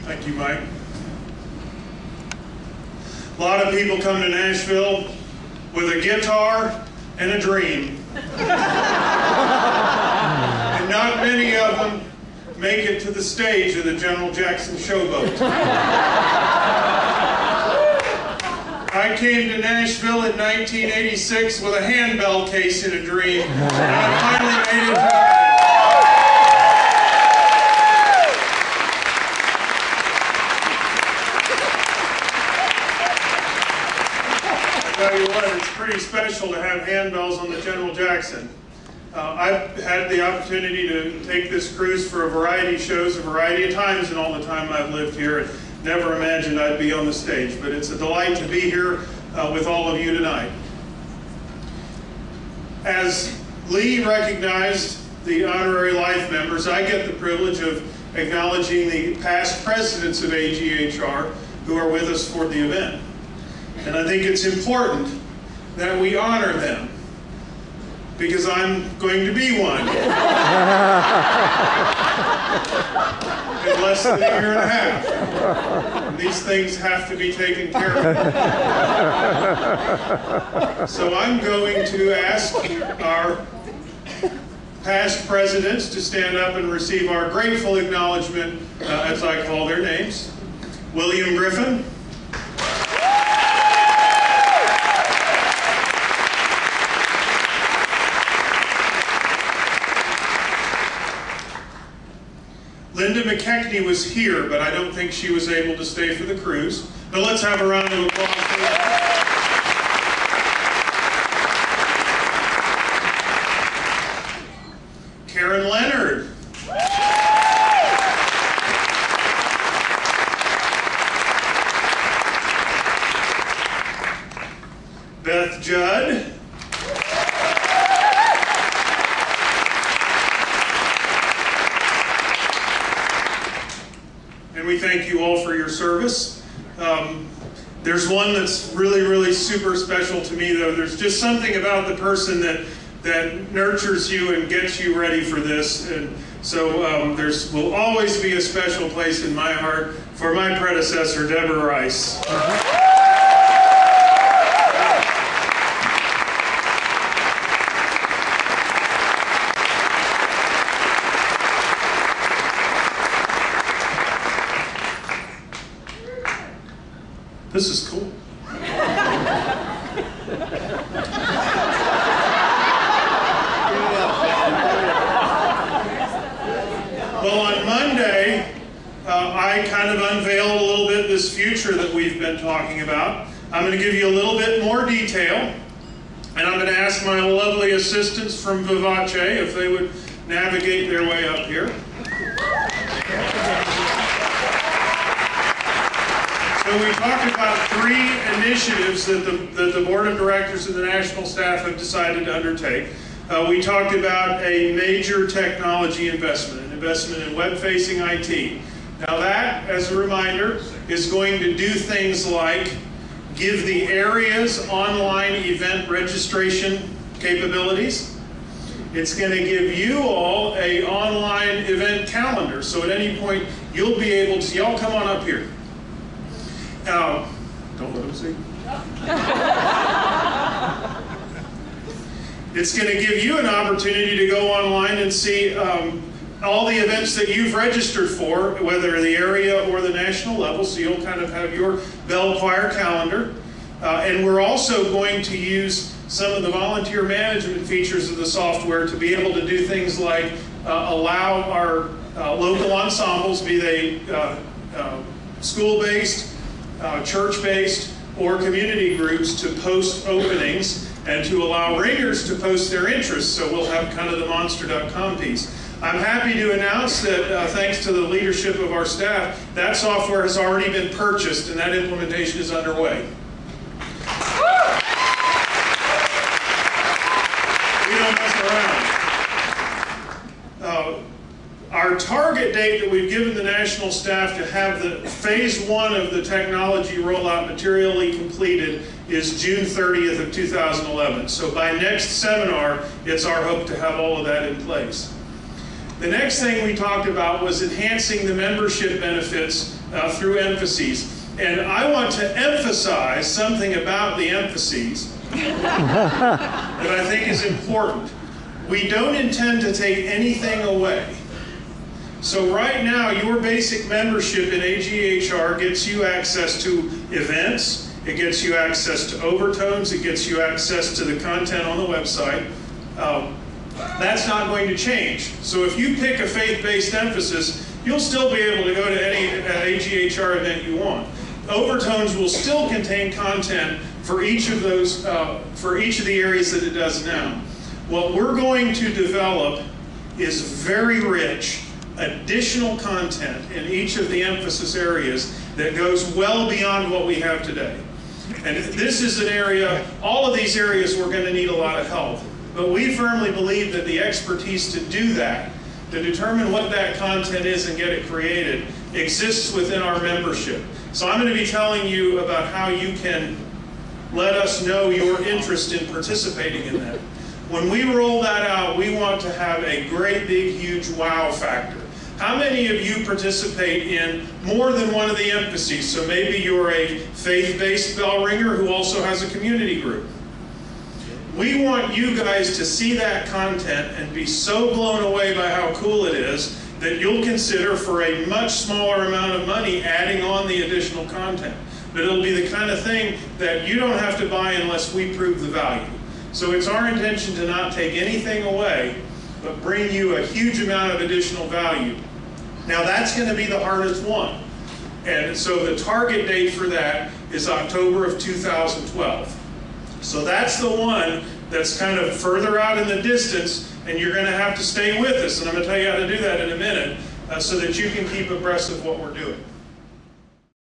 Thank you, Mike. A lot of people come to Nashville with a guitar and a dream. And not many of them make it to the stage of the General Jackson Showboat. I came to Nashville in 1986 with a handbell case and a dream, and I finally made it to tell you what, it's pretty special to have handbells on the General Jackson. I've had the opportunity to take this cruise for a variety of shows, a variety of times in all the time I've lived here, and never imagined I'd be on the stage. But it's a delight to be here with all of you tonight. As Lee recognized the honorary life members, I get the privilege of acknowledging the past presidents of AGEHR who are with us for the event. And I think it's important that we honor them, because I'm going to be one in less than a year and a half. And these things have to be taken care of. So I'm going to ask our past presidents to stand up and receive our grateful acknowledgement as I call their names. William Griffin. Linda McKechnie was here, but I don't think she was able to stay for the cruise. But let's have a round of applause for that. Karen Leonard. Beth Judd. And we thank you all for your service. There's one that's really, really super special to me, though. There's just something about the person that nurtures you and gets you ready for this. And so will always be a special place in my heart for my predecessor, Deborah Rice. This is cool. Well, on Monday, I kind of unveiled a little bit this future that we've been talking about. I'm going to give you a little bit more detail, and I'm going to ask my lovely assistants from Vivace if they would navigate their way up here. So we talked about 3 initiatives that the Board of Directors and the National Staff have decided to undertake. We talked about a major technology investment, an investment in web-facing IT. Now that, as a reminder, is going to do things like give the areas online event registration capabilities. It's going to give you all an online event calendar. So at any point, you'll be able to, y'all come on up here. Don't let them see. It's going to give you an opportunity to go online and see all the events that you've registered for, whether the area or the national level, so you'll kind of have your bell choir calendar. And we're also going to use some of the volunteer management features of the software to be able to do things like allow our local ensembles, be they school-based, church-based, or community groups, to post openings and to allow ringers to post their interests. So we'll have kind of the monster.com piece. I'm happy to announce that thanks to the leadership of our staff, that software has already been purchased and that implementation is underway. We don't mess around. Our target date that we've given the national staff to have the phase 1 of the technology rollout materially completed is June 30th of 2011. So by next seminar, it's our hope to have all of that in place. The next thing we talked about was enhancing the membership benefits through emphases. And I want to emphasize something about the emphases that I think is important. We don't intend to take anything away. So right now, your basic membership in AGEHR gets you access to events, it gets you access to overtones, it gets you access to the content on the website. That's not going to change. So if you pick a faith-based emphasis, you'll still be able to go to any AGEHR event you want. Overtones will still contain content for each of those, for each of the areas that it does now. What we're going to develop is very rich additional content in each of the emphasis areas that goes well beyond what we have today. And this is an area, all of these areas we're going to need a lot of help. But we firmly believe that the expertise to do that, to determine what that content is and get it created, exists within our membership. So I'm going to be telling you about how you can let us know your interest in participating in that. When we roll that out, we want to have a great, big, huge wow factor. How many of you participate in more than one of the emphases? So maybe you're a faith-based bell ringer who also has a community group. We want you guys to see that content and be so blown away by how cool it is that you'll consider, for a much smaller amount of money, adding on the additional content. But it'll be the kind of thing that you don't have to buy unless we prove the value. So it's our intention to not take anything away, but bring you a huge amount of additional value. Now that's going to be the hardest one. And so the target date for that is October of 2012. So that's the one that's kind of further out in the distance, and you're going to have to stay with us. And I'm going to tell you how to do that in a minute so that you can keep abreast of what we're doing.